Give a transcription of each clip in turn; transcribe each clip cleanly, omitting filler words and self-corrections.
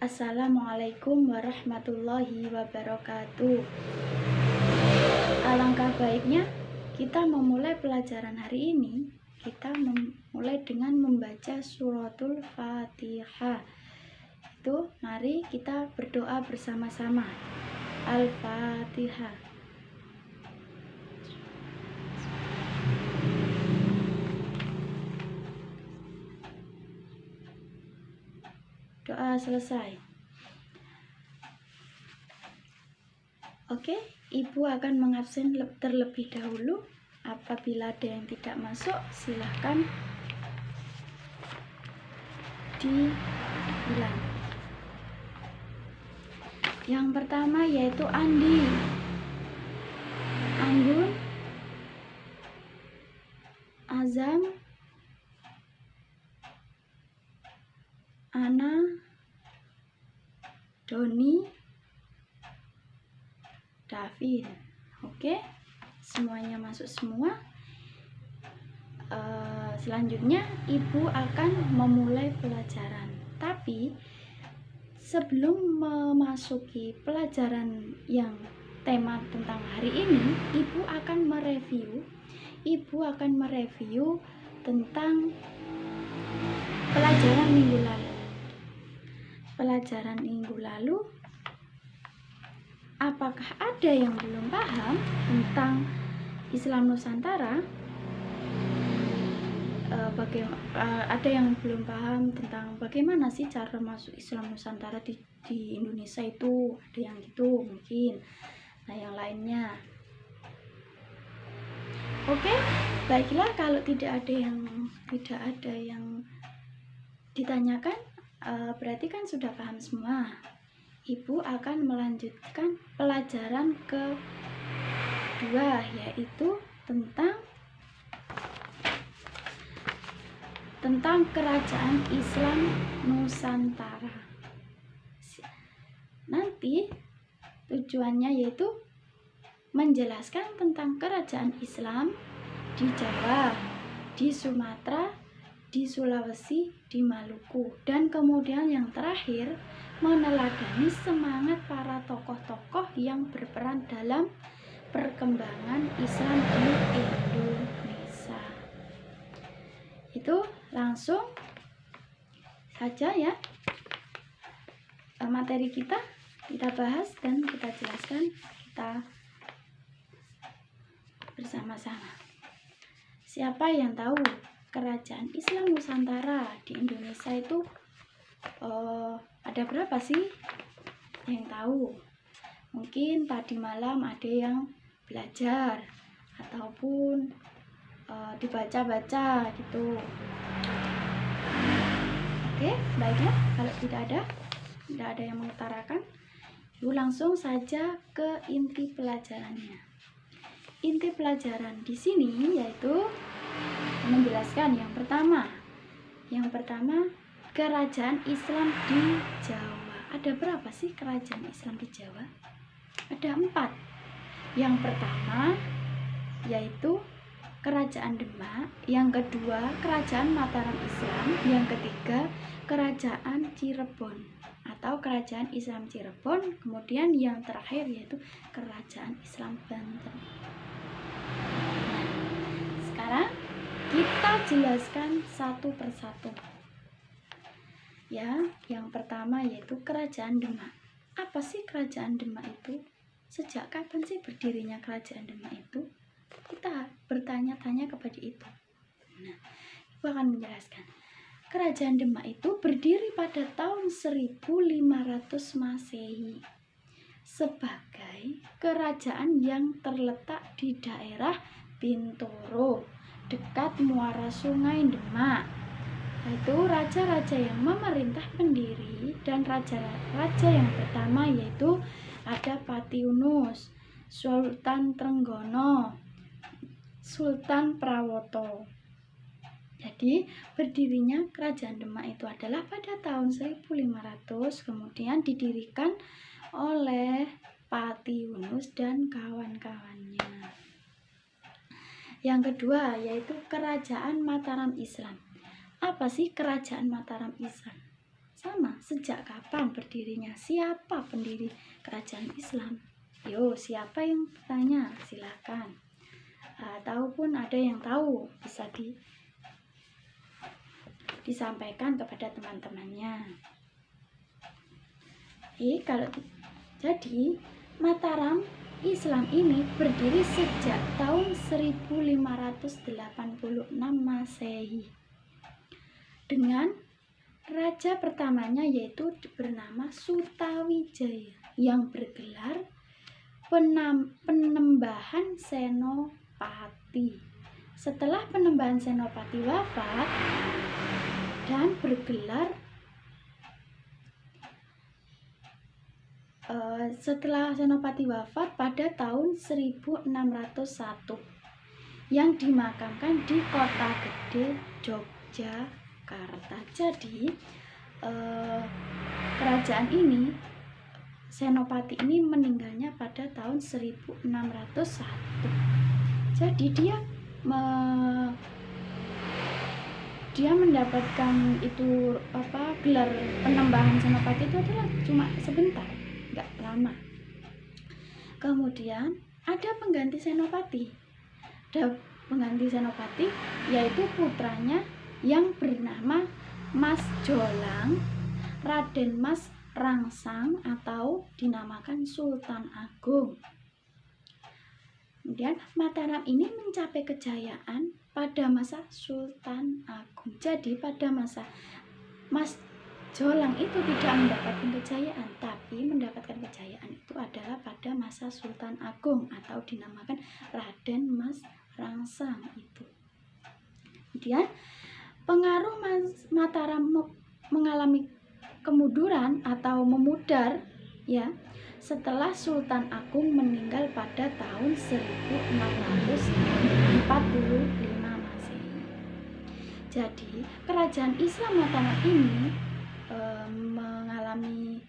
Assalamualaikum warahmatullahi wabarakatuh. Alangkah baiknya kita memulai pelajaran hari ini. Kita memulai dengan membaca suratul Fatihah. Itu mari kita berdoa bersama-sama. Al-Fatihah. Doa selesai. Oke, Ibu akan mengabsen terlebih dahulu. Apabila ada yang tidak masuk, silahkan diulang. Yang pertama yaitu Andi, Anggun, Azam, Ana, Doni, Davin. Oke, semuanya masuk semua. Selanjutnya Ibu akan memulai pelajaran. Tapi sebelum memasuki pelajaran yang tema tentang hari ini, Ibu akan mereview tentang pelajaran minggu lalu. Pelajaran minggu lalu, apakah ada yang belum paham tentang Islam Nusantara? Ada yang belum paham tentang bagaimana sih cara masuk Islam Nusantara di Indonesia itu? Ada yang gitu mungkin. Nah, yang lainnya. Oke, baiklah, kalau tidak ada yang ditanyakan, berarti kan sudah paham semua. Ibu akan melanjutkan pelajaran kedua, yaitu tentang kerajaan Islam Nusantara. Nanti tujuannya yaitu menjelaskan tentang kerajaan Islam di Jawa, di Sumatera, di Sulawesi, di Maluku, dan kemudian yang terakhir meneladani semangat para tokoh-tokoh yang berperan dalam perkembangan Islam di Indonesia. Itu langsung saja ya, materi kita bahas dan kita jelaskan kita bersama-sama. Siapa yang tahu kerajaan Islam Nusantara di Indonesia itu ada berapa sih yang tahu? Mungkin tadi malam ada yang belajar ataupun dibaca-baca gitu. Oke, baiklah, kalau tidak ada yang mengutarakan, Ibu langsung saja ke inti pelajarannya. Inti pelajaran di sini yaitu menjelaskan yang pertama kerajaan Islam di Jawa. Ada berapa sih kerajaan Islam di Jawa? Ada 4. Yang pertama yaitu Kerajaan Demak, yang kedua Kerajaan Mataram Islam, yang ketiga Kerajaan Cirebon atau Kerajaan Islam Cirebon, kemudian yang terakhir yaitu Kerajaan Islam Banten. Nah, sekarang kita jelaskan satu persatu. Ya, yang pertama yaitu Kerajaan Demak. Apa sih Kerajaan Demak itu? Sejak kapan sih berdirinya Kerajaan Demak itu? Kita bertanya-tanya kepada itu. Nah, Ibu akan menjelaskan. Kerajaan Demak itu berdiri pada tahun 1500 Masehi sebagai kerajaan yang terletak di daerah Bintoro, dekat muara Sungai Demak. Itu raja-raja yang memerintah pendiri, dan raja-raja yang pertama yaitu ada Patiunus, Sultan Trenggono, Sultan Prawoto. Jadi berdirinya Kerajaan Demak itu adalah pada tahun 1500, kemudian didirikan oleh Patiunus dan kawan-kawannya. Yang kedua yaitu Kerajaan Mataram Islam. Apa sih Kerajaan Mataram Islam? sama. Sejak kapan berdirinya? Siapa pendiri kerajaan Islam? Yo, siapa yang bertanya? Silakan. Ataupun ada yang tahu, bisa disampaikan kepada teman-temannya. Jadi Mataram Islam ini berdiri sejak tahun 1586 Masehi dengan raja pertamanya yaitu bernama Sutawijaya yang bergelar Penembahan Senopati. Setelah Penembahan Senopati wafat dan bergelar setelah Senopati wafat pada tahun 1601 yang dimakamkan di Kota Gede, Yogyakarta. Jadi kerajaan ini, Senopati ini meninggalnya pada tahun 1601. Jadi dia mendapatkan itu gelar Penembahan Senopati itu adalah cuma sebentar, nggak lama. Kemudian ada pengganti Senopati. Yaitu putranya yang bernama Mas Jolang, Raden Mas Rangsang atau dinamakan Sultan Agung. Kemudian Mataram ini mencapai kejayaan pada masa Sultan Agung. Jadi pada masa Mas Jolang itu tidak mendapatkan kejayaan, tapi mendapatkan kejayaan itu adalah pada masa Sultan Agung atau dinamakan Raden Mas Rangsang itu. Kemudian pengaruh Mataram mengalami kemunduran atau memudar ya setelah Sultan Agung meninggal pada tahun 1645 Masehi. Jadi kerajaan Islam Mataram ini mengalami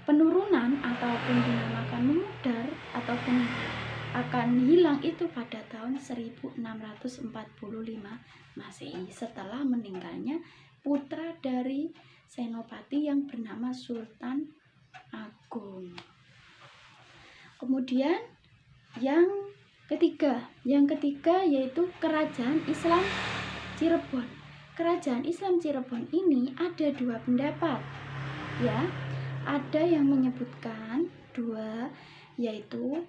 penurunan ataupun dinamakan memudar ataupun akan hilang itu pada tahun 1645 Masehi setelah meninggalnya putra dari Senopati yang bernama Sultan Agung. Kemudian yang ketiga yaitu kerajaan Islam Cirebon. Kerajaan Islam Cirebon ini ada dua pendapat ya. Ada yang menyebutkan yaitu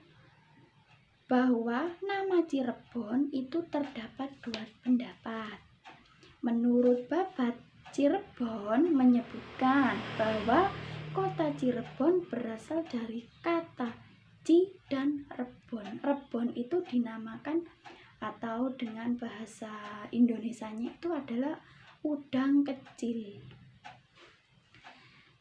bahwa nama Cirebon itu terdapat dua pendapat. Menurut Babat Cirebon menyebutkan bahwa kota Cirebon berasal dari kata Ci dan Rebon. Rebon itu dinamakan atau dengan bahasa Indonesianya itu adalah udang kecil.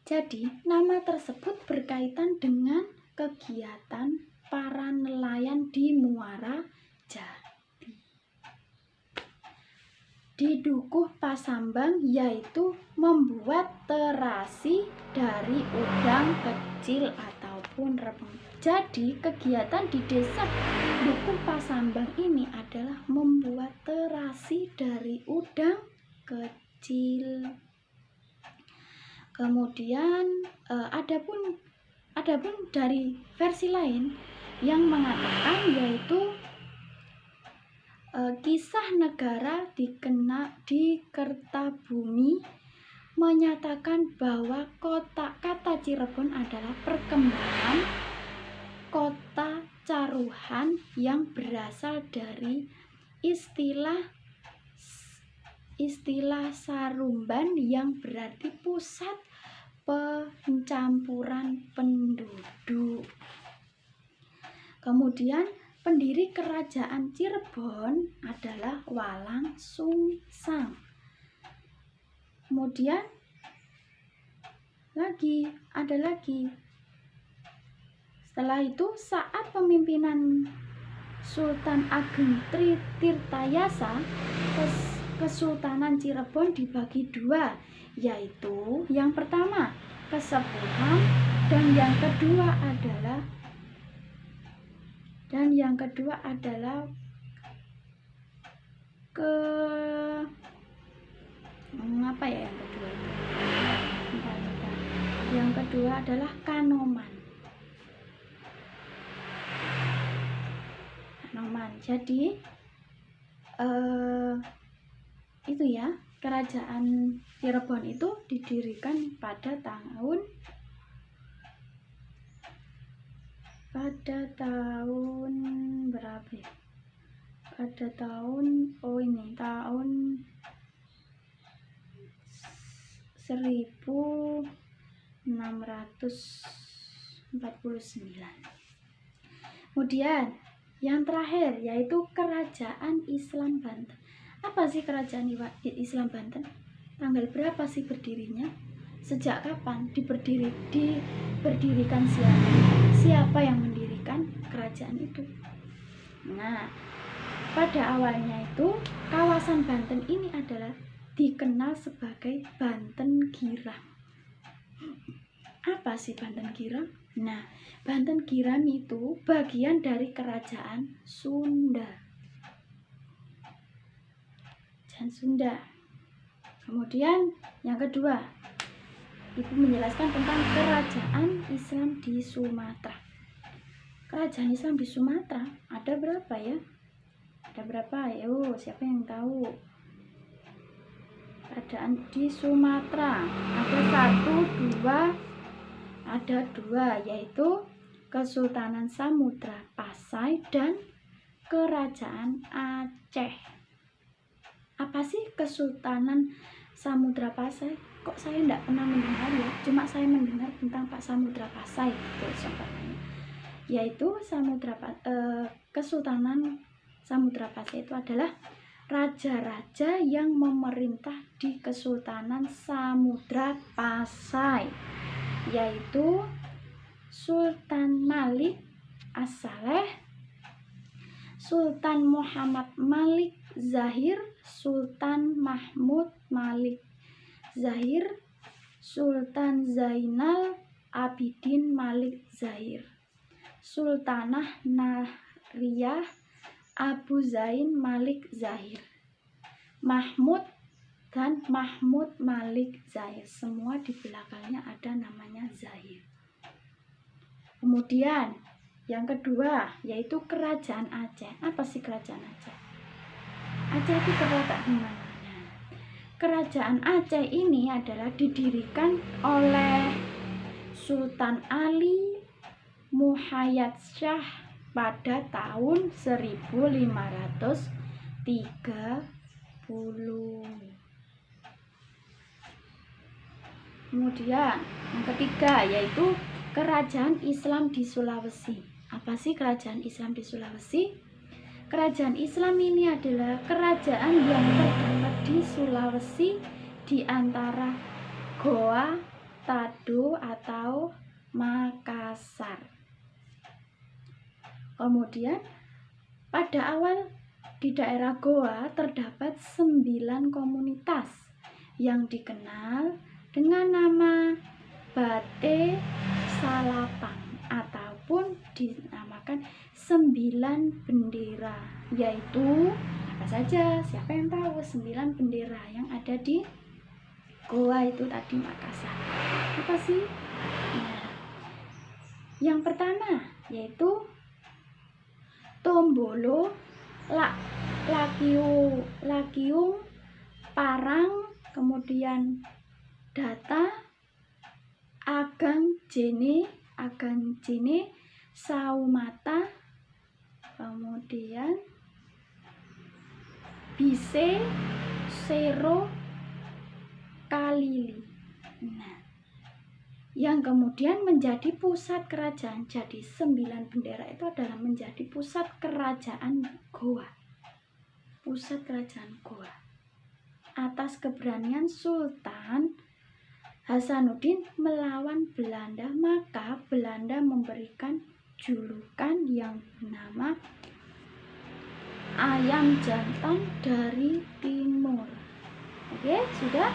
Jadi nama tersebut berkaitan dengan kegiatan para nelayan di Muara Jati di Dukuh Pasambang, yaitu membuat terasi dari udang kecil ataupun rebon. Jadi kegiatan di desa Dukuh Pasambang ini adalah membuat terasi dari udang kecil. Kemudian adapun dari versi lain yang mengatakan yaitu Kisah Negara di Kertabumi menyatakan bahwa kata Cirebon adalah perkembangan kota Caruhan yang berasal dari istilah Sarumban yang berarti pusat pencampuran penduduk. Kemudian pendiri kerajaan Cirebon adalah Walang Sungsang. Kemudian ada lagi. Setelah itu saat pemimpinan Sultan Ageng Tirtayasa, Kesultanan Cirebon dibagi dua, yaitu yang pertama Kesepuhan dan yang kedua adalah Apa ya yang kedua itu? Bentar. Yang kedua adalah Kanoman. Jadi itu ya, kerajaan Cirebon itu didirikan pada tahun berapa ya? Pada tahun tahun 1649. Kemudian yang terakhir yaitu Kerajaan Islam Banten. Apa sih Kerajaan Islam Banten? Tanggal berapa sih berdirinya? Sejak kapan diberdirikan siapa? Siapa yang mendirikan kerajaan itu? Nah, pada awalnya itu kawasan Banten ini adalah dikenal sebagai Banten Girang. Apa sih Banten Girang? Nah, Banten Girang itu bagian dari kerajaan Sunda. Kemudian yang kedua, Ibu menjelaskan tentang kerajaan Islam di Sumatera. Kerajaan Islam di Sumatera ada berapa ya? Ada berapa? Ayo, siapa yang tahu? Kerajaan di Sumatera ada dua, yaitu Kesultanan Samudra Pasai dan Kerajaan Aceh. Apa sih Kesultanan Samudra Pasai? Kok saya tidak pernah mendengar ya? Cuma saya mendengar tentang Pak Samudra Pasai, yaitu Kesultanan Samudra Pasai itu adalah raja-raja yang memerintah di Kesultanan Samudra Pasai, yaitu Sultan Malik As-Saleh, Sultan Muhammad Malik Zahir, Sultan Mahmud Malik Zahir, Sultan Zainal Abidin Malik Zahir, Sultanah Nariyah Abu Zain Malik Zahir, Mahmud dan Mahmud Malik Zahir. Semua di belakangnya ada namanya Zahir. Kemudian yang kedua yaitu Kerajaan Aceh. Apa sih Kerajaan Aceh? Aceh itu terletak di mana? Kerajaan Aceh ini adalah didirikan oleh Sultan Ali Muhayyad Shah pada tahun 1530. Kemudian yang ketiga yaitu Kerajaan Islam di Sulawesi. Apa sih Kerajaan Islam di Sulawesi? Kerajaan Islam ini adalah kerajaan yang terdapat di Sulawesi di antara Goa, Tado atau Makassar. Kemudian pada awal di daerah Goa terdapat 9 komunitas yang dikenal dengan nama Bate Salapang ataupun dinamakan 9 bendera, yaitu apa saja? Siapa yang tahu 9 bendera yang ada di Goa itu tadi Makassar? Apa sih? Nah, yang pertama yaitu Tombolo, Lakiung, Parang, kemudian Data, Agang Jene, Saumata, kemudian Bise, Sero, Kalili. Nah, yang kemudian menjadi pusat kerajaan. Jadi 9 bendera itu adalah menjadi pusat kerajaan Goa. Pusat kerajaan Goa. Atas keberanian Sultan Hasanuddin melawan Belanda, maka Belanda memberikan julukan yang bernama Ayam Jantan dari Timur. Oke, sudah?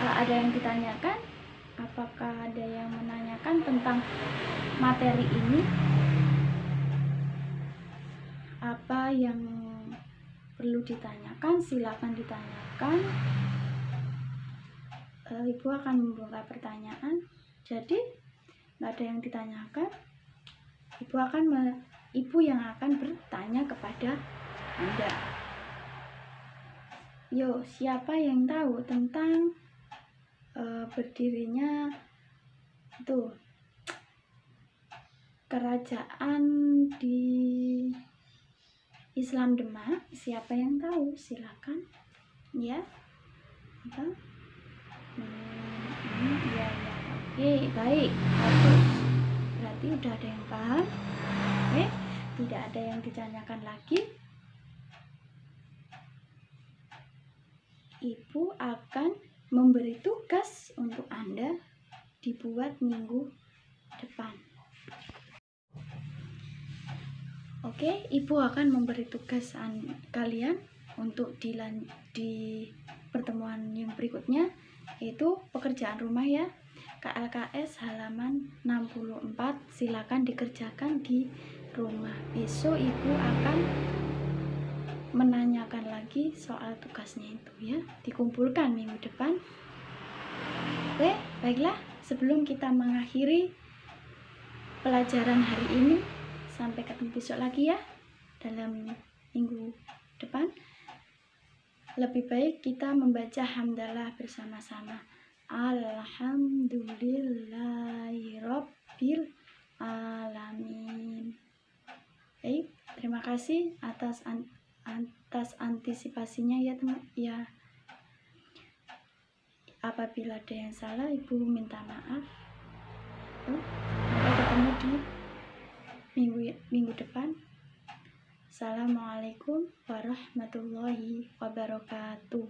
Ada yang ditanyakan? Apakah ada yang menanyakan tentang materi ini? Apa yang perlu ditanyakan? Silakan ditanyakan. ibu akan membuka pertanyaan. Jadi nggak ada yang ditanyakan, ibu yang akan bertanya kepada Anda. Yo, siapa yang tahu tentang berdirinya itu kerajaan di Islam Demak? Siapa yang tahu? Silakan ya. Apa? Ya. Oke, baik, bagus. Berarti udah ada yang paham. Oke, tidak ada yang ditanyakan lagi. Ibu akan memberi tugas untuk Anda dibuat minggu depan. Oke, ibu akan memberi tugas kalian untuk di pertemuan yang berikutnya, yaitu pekerjaan rumah ya. KLKS halaman 64, silakan dikerjakan di rumah. Besok ibu akan menanyakan lagi soal tugasnya itu ya, dikumpulkan minggu depan. Oke, baiklah, sebelum kita mengakhiri pelajaran hari ini, sampai ketemu besok lagi ya dalam minggu depan. Lebih baik kita membaca hamdalah bersama-sama. Alhamdulillahirabbil alamin. Baik, terima kasih atas antisipasinya ya teman ya. Apabila ada yang salah, ibu minta maaf. Sampai ketemu di minggu depan. Assalamualaikum warahmatullahi wabarakatuh.